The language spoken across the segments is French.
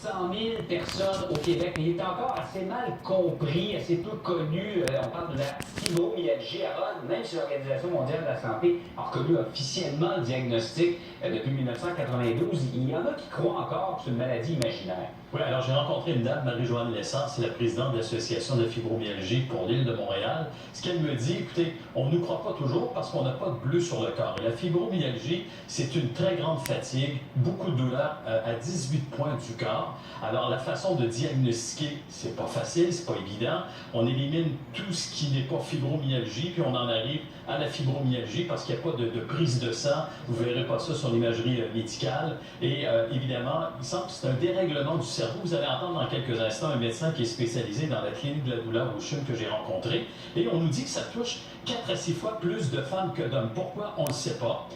100 000 personnes au Québec, mais il est encore assez mal compris, assez peu connu. On parle de la fibromyalgie. Aaron, même si l'Organisation mondiale de la santé a reconnu officiellement le diagnostic depuis 1992, il y en a qui croient encore que c'est une maladie imaginaire. Oui, alors j'ai rencontré une dame, Marie-Joanne Lessard, c'est la présidente de l'Association de fibromyalgie pour l'île de Montréal. Ce qu'elle me dit, écoutez, on ne nous croit pas toujours parce qu'on n'a pas de bleu sur le corps. Et la fibromyalgie, c'est une très grande fatigue, beaucoup de douleurs à 18 points du corps. Alors la façon de diagnostiquer, c'est pas facile, c'est pas évident. On élimine tout ce qui n'est pas fibromyalgie, puis on en arrive à la fibromyalgie parce qu'il n'y a pas de prise de sang. Vous verrez pas ça sur l'imagerie médicale. Et évidemment, il semble que c'est un dérèglement du cerveau. Vous allez entendre dans quelques instants un médecin qui est spécialisé dans la clinique de la douleur au CHUM que j'ai rencontré. Et on nous dit que ça touche 4 à 6 fois plus de femmes que d'hommes. Pourquoi? On ne le sait pas.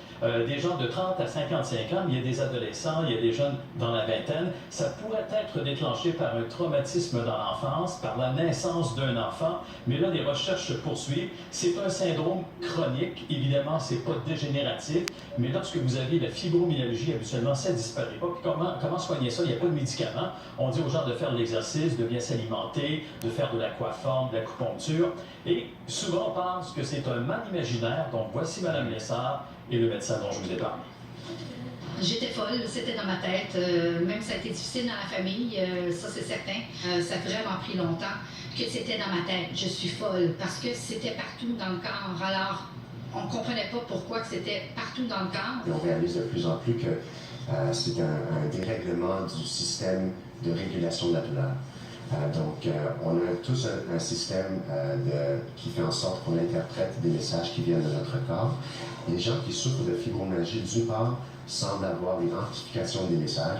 Des gens de 30 à 55 ans, il y a des adolescents, il y a des jeunes dans la vingtaine. Ça pourrait être déclenché par un traumatisme dans l'enfance, par la naissance d'un enfant. Mais là, les recherches se poursuivent. C'est un syndrome chronique. Évidemment, c'est pas dégénératif. Mais lorsque vous avez la fibromyalgie, habituellement, ça ne disparaît pas. Puis comment soigner ça? Il n'y a pas de médicaments. On dit aux gens de faire de l'exercice, de bien s'alimenter, de faire de l'aquaforme, de l'acupuncture. Et souvent, on pense que c'est un mal imaginaire. Donc, voici Mme Lessard et le médecin dont je vous ai parlé. J'étais folle, c'était dans ma tête. Même ça a été difficile dans la famille, ça c'est certain. Ça a vraiment pris longtemps que c'était dans ma tête. Je suis folle parce que c'était partout dans le corps. Alors, on ne comprenait pas pourquoi que c'était partout dans le corps. On réalise de plus en plus que c'est un dérèglement du système de régulation de la douleur. Donc, on a tous un système qui fait en sorte qu'on interprète des messages qui viennent de notre corps. Les gens qui souffrent de fibromyalgie, d'une part, semblent avoir une amplification des messages.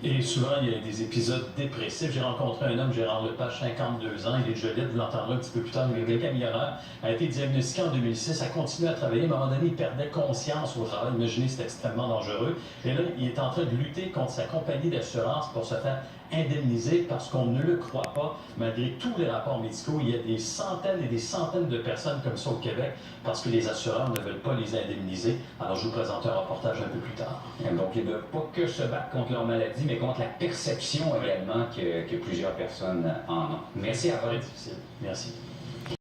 Et souvent, il y a des épisodes dépressifs. J'ai rencontré un homme, Gérard Lepage, 52 ans, il est gelé, vous l'entendrez un petit peu plus tard, il est camionneur, a été diagnostiqué en 2006, a continué à travailler, à un moment donné, il perdait conscience au travail. Imaginez, c'est extrêmement dangereux. Et là, il est en train de lutter contre sa compagnie d'assurance pour se faire indemniser parce qu'on ne le croit pas, malgré tous les rapports médicaux. Il y a des centaines et des centaines de personnes comme ça au Québec parce que les assureurs ne veulent pas les indemniser. Alors, je vous présente un reportage un peu plus tard. Donc, ils ne doivent pas que se battre contre leur maladie, mais contre la perception également que plusieurs personnes en ont. Merci à vous. Très difficile. Merci.